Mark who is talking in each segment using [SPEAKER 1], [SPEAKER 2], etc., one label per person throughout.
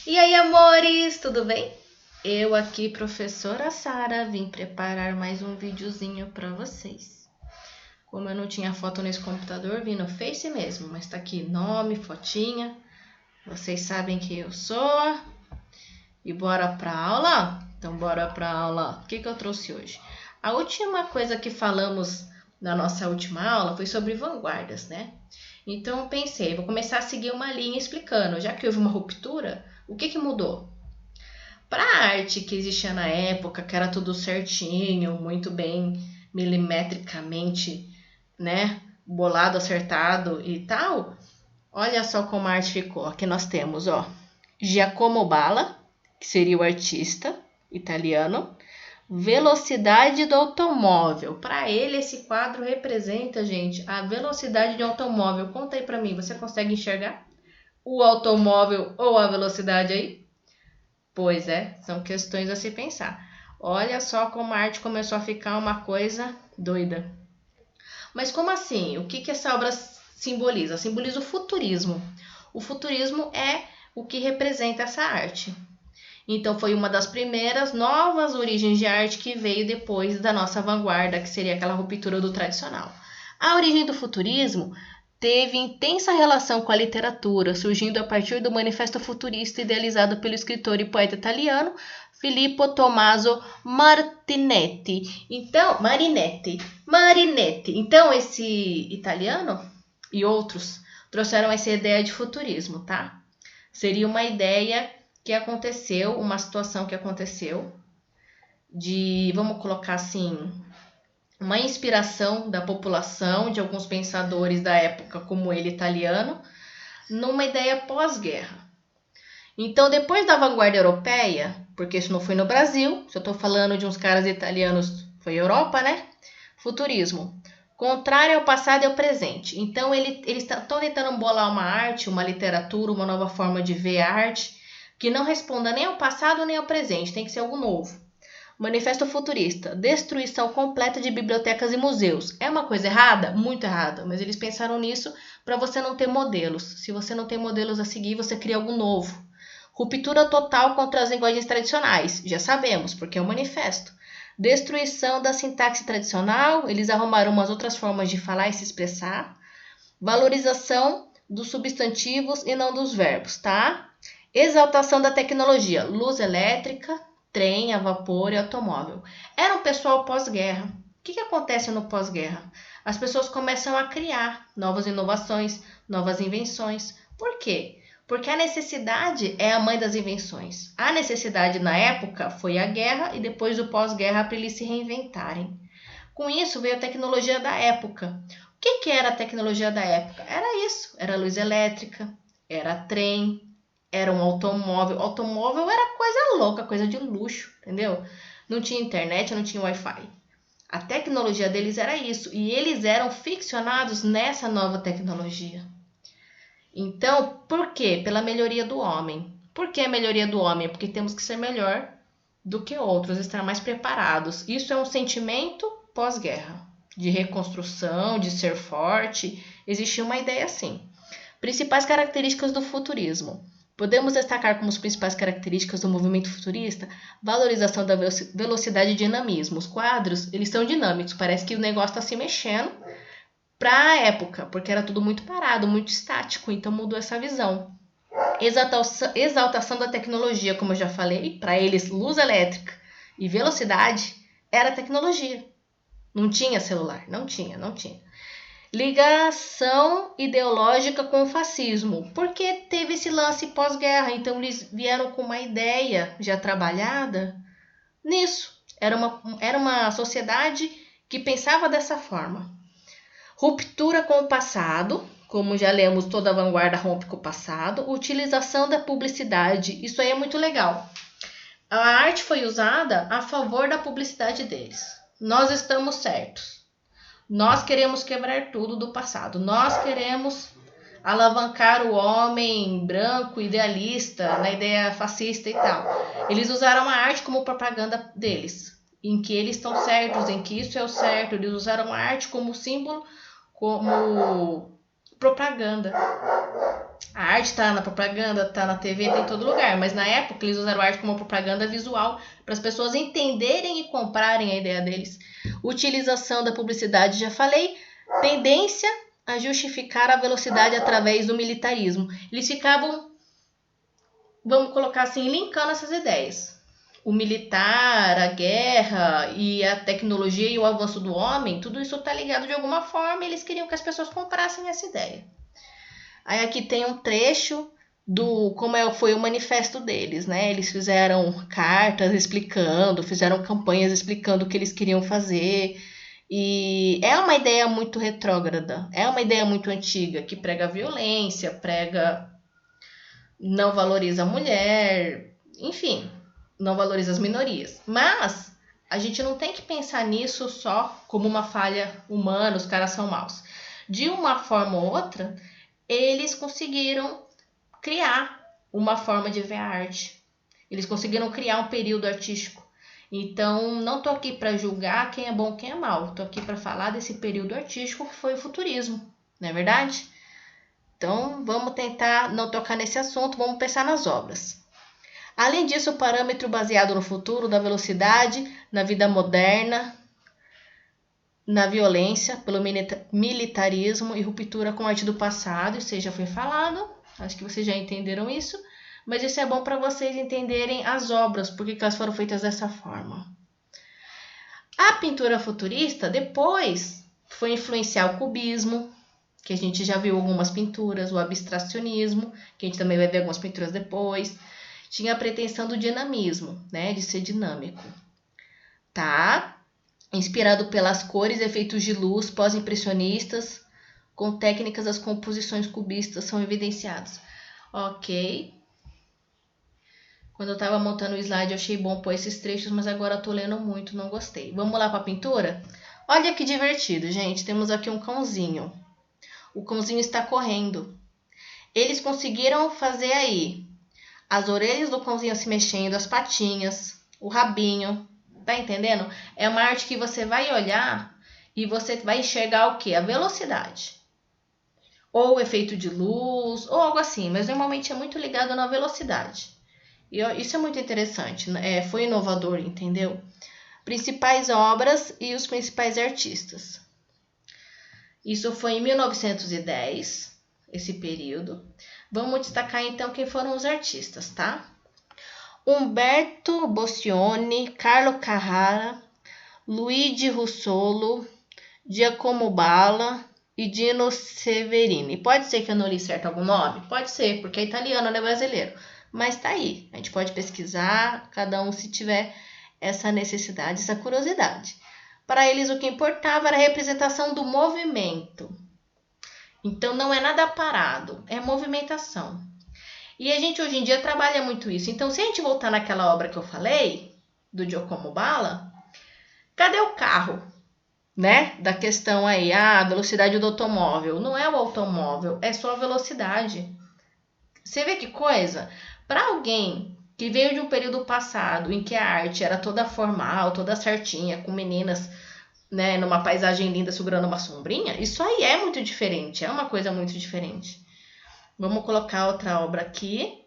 [SPEAKER 1] E aí, amores, tudo bem? Eu aqui, professora Sara, vim preparar mais um videozinho para vocês. Como eu não tinha foto nesse computador, vim no Face mesmo, mas tá aqui nome, fotinha. Vocês sabem quem eu sou. E bora pra aula? Então bora pra aula. O que eu trouxe hoje? A última coisa que falamos na nossa última aula foi sobre vanguardas, né? Então eu pensei, vou começar a seguir uma linha explicando, já que houve uma ruptura, o que mudou? Para a arte que existia na época, que era tudo certinho, muito bem milimetricamente, né, bolado, acertado e tal, olha só como a arte ficou. Aqui nós temos, ó, Giacomo Balla, que seria o artista italiano, velocidade do automóvel. Para ele, esse quadro representa, gente, a velocidade do automóvel. Conta aí para mim, você consegue enxergar o automóvel ou a velocidade aí? Pois é, são questões a se pensar. Olha só como a arte começou a ficar uma coisa doida. Mas como assim? O que essa obra simboliza? Simboliza o futurismo. O futurismo é o que representa essa arte. Então foi uma das primeiras novas origens de arte que veio depois da nossa vanguarda, que seria aquela ruptura do tradicional. A origem do futurismo teve intensa relação com a literatura, surgindo a partir do Manifesto Futurista idealizado pelo escritor e poeta italiano Filippo Tommaso Marinetti. Então, esse italiano e outros trouxeram essa ideia de futurismo, tá? Seria uma ideia que aconteceu, uma situação que aconteceu de, vamos colocar assim, uma inspiração da população, de alguns pensadores da época, como ele, italiano, numa ideia pós-guerra. Então, depois da vanguarda europeia, porque isso não foi no Brasil, se eu estou falando de uns caras italianos, foi Europa, né? Futurismo. Contrário ao passado e ao presente. Então, eles estão tentando bolar uma arte, uma literatura, uma nova forma de ver a arte, que não responda nem ao passado nem ao presente, tem que ser algo novo. Manifesto Futurista, destruição completa de bibliotecas e museus. É uma coisa errada? Muito errada, mas eles pensaram nisso para você não ter modelos. Se você não tem modelos a seguir, você cria algo novo. Ruptura total contra as linguagens tradicionais, já sabemos, porque é o manifesto. Destruição da sintaxe tradicional, eles arrumaram umas outras formas de falar e se expressar. Valorização dos substantivos e não dos verbos, tá? Exaltação da tecnologia, luz elétrica, trem a vapor e automóvel. Era um pessoal pós-guerra. O que acontece no pós-guerra? As pessoas começam a criar novas inovações, novas invenções. Por quê? Porque a necessidade é a mãe das invenções. A necessidade na época foi a guerra e depois o pós-guerra para eles se reinventarem. Com isso veio a tecnologia da época. O que era a tecnologia da época? Era isso, era luz elétrica, era trem, era um automóvel. Automóvel era coisa louca, coisa de luxo, entendeu? Não tinha internet, não tinha Wi-Fi. A tecnologia deles era isso, e eles eram ficcionados nessa nova tecnologia. Então, por quê? Pela melhoria do homem. Por que a melhoria do homem? Porque temos que ser melhor do que outros, estar mais preparados. Isso é um sentimento pós-guerra, de reconstrução, de ser forte. Existia uma ideia assim. Principais características do futurismo. Podemos destacar como as principais características do movimento futurista valorização da velocidade e dinamismo. Os quadros, eles são dinâmicos, parece que o negócio está se mexendo para a época, porque era tudo muito parado, muito estático, então mudou essa visão. Exaltação da tecnologia, como eu já falei, para eles luz elétrica e velocidade era tecnologia. Não tinha celular, não tinha. Ligação ideológica com o fascismo, porque teve esse lance pós-guerra, então eles vieram com uma ideia já trabalhada nisso. Era uma sociedade que pensava dessa forma. Ruptura com o passado, como já lemos, toda a vanguarda rompe com o passado. Utilização da publicidade, isso aí é muito legal. A arte foi usada a favor da publicidade deles. Nós estamos certos. Nós queremos quebrar tudo do passado. Nós queremos alavancar o homem branco, idealista, na ideia fascista e tal. Eles usaram a arte como propaganda deles, em que eles estão certos, em que isso é o certo. Eles usaram a arte como símbolo, como propaganda. A arte está na propaganda, está na TV, está em todo lugar. Mas na época eles usaram a arte como propaganda visual para as pessoas entenderem e comprarem a ideia deles. Utilização da publicidade, já falei. Tendência a justificar a velocidade através do militarismo. Eles ficavam, vamos colocar assim, linkando essas ideias. O militar, a guerra e a tecnologia e o avanço do homem, tudo isso está ligado de alguma forma e eles queriam que as pessoas comprassem essa ideia. Aí aqui tem um trecho do como foi o manifesto deles, né? Eles fizeram cartas explicando, fizeram campanhas explicando o que eles queriam fazer. E é uma ideia muito retrógrada, é uma ideia muito antiga, que prega violência, prega não valoriza a mulher, enfim, não valoriza as minorias. Mas a gente não tem que pensar nisso só como uma falha humana, os caras são maus. De uma forma ou outra, eles conseguiram criar uma forma de ver a arte. Eles conseguiram criar um período artístico. Então, não tô aqui para julgar quem é bom e quem é mal. Tô aqui para falar desse período artístico que foi o futurismo, não é verdade? Então, vamos tentar não tocar nesse assunto, vamos pensar nas obras. Além disso, o parâmetro baseado no futuro da velocidade, na vida moderna, na violência, pelo militarismo e ruptura com a arte do passado, isso já foi falado, acho que vocês já entenderam isso, mas isso é bom para vocês entenderem as obras, porque elas foram feitas dessa forma. A pintura futurista depois foi influenciar o cubismo, que a gente já viu algumas pinturas, o abstracionismo, que a gente também vai ver algumas pinturas depois. Tinha a pretensão do dinamismo, né, de ser dinâmico. Tá? Inspirado pelas cores e efeitos de luz pós-impressionistas, com técnicas das composições cubistas são evidenciados. Ok. Quando eu estava montando o slide, eu achei bom pôr esses trechos, mas agora eu tô lendo muito, não gostei. Vamos lá para a pintura? Olha que divertido, gente. Temos aqui um cãozinho. O cãozinho está correndo. Eles conseguiram fazer aí as orelhas do cãozinho se mexendo, as patinhas, o rabinho. Tá entendendo? É uma arte que você vai olhar e você vai enxergar o quê? A velocidade. Ou o efeito de luz, ou algo assim. Mas normalmente é muito ligado na velocidade. E isso é muito interessante. Foi inovador, entendeu? Principais obras e os principais artistas. Isso foi em 1910, esse período. Vamos destacar então quem foram os artistas, tá? Umberto Boccioni, Carlo Carrara, Luigi Russolo, Giacomo Balla e Dino Severini. Pode ser que eu não li certo algum nome? Pode ser, porque é italiano, não é brasileiro. Mas tá aí, a gente pode pesquisar, cada um se tiver essa necessidade, essa curiosidade. Para eles o que importava era a representação do movimento. Então não é nada parado, é movimentação. E a gente hoje em dia trabalha muito isso. Então se a gente voltar naquela obra que eu falei, do Giacomo Balla, cadê o carro? Né? Da questão aí, a velocidade do automóvel. Não é o automóvel, é só a velocidade. Você vê que coisa? Para alguém que veio de um período passado em que a arte era toda formal, toda certinha, com meninas, né, numa paisagem linda segurando uma sombrinha, isso aí é muito diferente, é uma coisa muito diferente. Vamos colocar outra obra aqui,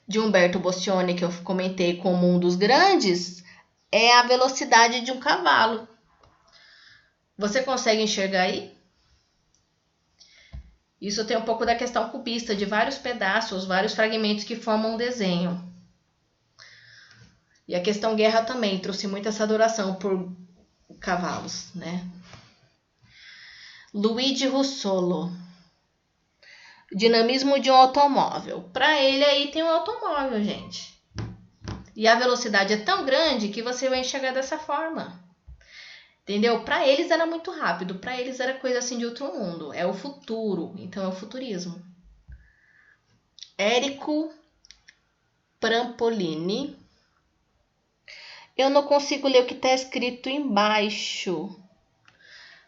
[SPEAKER 1] de Umberto Boccioni, que eu comentei como um dos grandes, é a velocidade de um cavalo. Você consegue enxergar aí? Isso tem um pouco da questão cubista, de vários pedaços, vários fragmentos que formam um desenho. E a questão guerra também trouxe muita essa adoração por cavalos, né? Luigi Russolo. Dinamismo de um automóvel. Para ele aí tem um automóvel, gente. E a velocidade é tão grande que você vai enxergar dessa forma. Entendeu? Para eles era muito rápido, para eles era coisa assim de outro mundo. É o futuro, então é o futurismo. Érico Prampolini. Eu não consigo ler o que está escrito embaixo.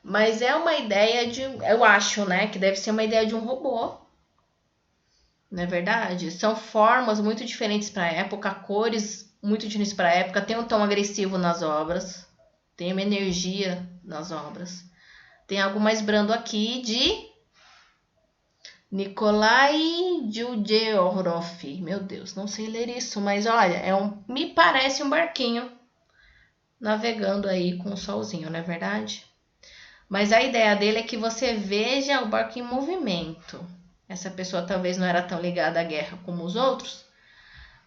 [SPEAKER 1] Mas é uma ideia de... Eu acho, né? Que deve ser uma ideia de um robô. Não é verdade? São formas muito diferentes para a época, cores muito diferentes para a época. Tem um tom agressivo nas obras. Tem uma energia nas obras. Tem algo mais brando aqui de Nikolai Djurjeorov. Meu Deus, não sei ler isso, mas olha, me parece um barquinho navegando aí com o solzinho, não é verdade? Mas a ideia dele é que você veja o barco em movimento. Essa pessoa talvez não era tão ligada à guerra como os outros,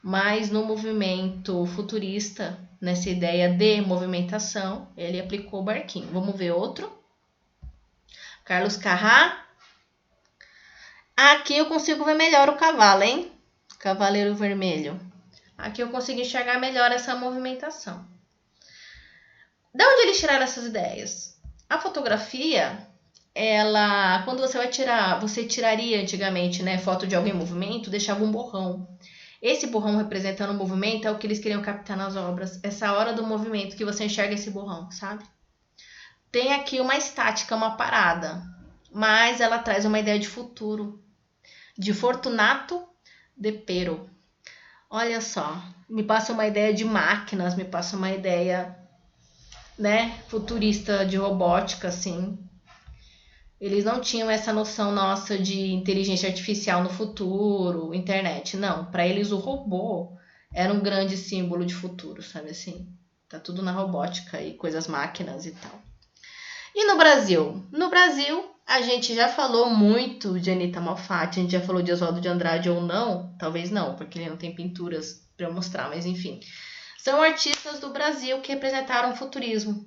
[SPEAKER 1] mas no movimento futurista, nessa ideia de movimentação, ele aplicou o barquinho. Vamos ver outro. Carlos Carrá. Aqui eu consigo ver melhor o cavalo, hein? Cavaleiro Vermelho. Aqui eu consigo enxergar melhor essa movimentação. De onde eles tiraram essas ideias? A fotografia, ela, quando você vai tirar, você tiraria antigamente, né, foto de alguém em movimento, deixava um borrão. Esse borrão representando o movimento é o que eles queriam captar nas obras. Essa hora do movimento que você enxerga esse borrão, sabe? Tem aqui uma estática, uma parada, mas ela traz uma ideia de futuro, de Fortunato de Pero. Olha só, me passa uma ideia de máquinas, me passa uma ideia, né, futurista de robótica, assim. Eles não tinham essa noção nossa de inteligência artificial no futuro, internet. Não, para eles o robô era um grande símbolo de futuro, sabe assim? Tá tudo na robótica e coisas máquinas e tal. E no Brasil? No Brasil, a gente já falou muito de Anitta Malfatti, a gente já falou de Oswaldo de Andrade ou não, talvez não, porque ele não tem pinturas para mostrar, mas enfim. São artistas do Brasil que representaram o futurismo.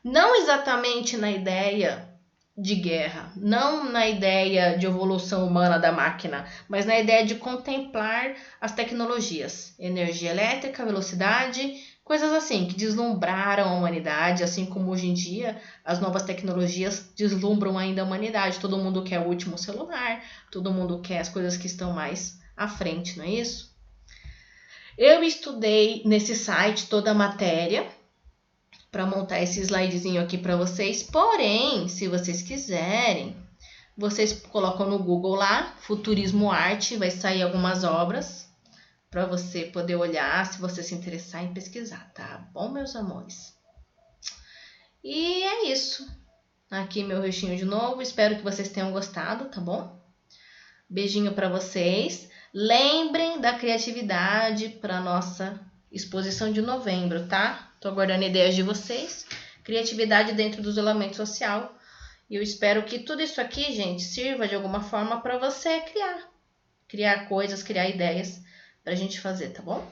[SPEAKER 1] Não exatamente na ideia de guerra, não na ideia de evolução humana da máquina, mas na ideia de contemplar as tecnologias, energia elétrica, velocidade, coisas assim que deslumbraram a humanidade, assim como hoje em dia as novas tecnologias deslumbram ainda a humanidade. Todo mundo quer o último celular, todo mundo quer as coisas que estão mais à frente, não é isso? Eu estudei nesse site toda a matéria para montar esse slidezinho aqui para vocês. Porém, se vocês quiserem, vocês colocam no Google lá, Futurismo Arte, vai sair algumas obras para você poder olhar, se você se interessar em pesquisar, tá bom, meus amores? E é isso. Aqui meu rostinho de novo, espero que vocês tenham gostado, tá bom? Beijinho para vocês. Lembrem da criatividade para nossa exposição de novembro, tá? Tô aguardando ideias de vocês. Criatividade dentro do isolamento social. E eu espero que tudo isso aqui, gente, sirva de alguma forma para você criar. Criar coisas, criar ideias pra gente fazer, tá bom?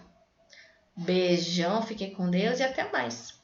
[SPEAKER 1] Beijão, fiquem com Deus e até mais.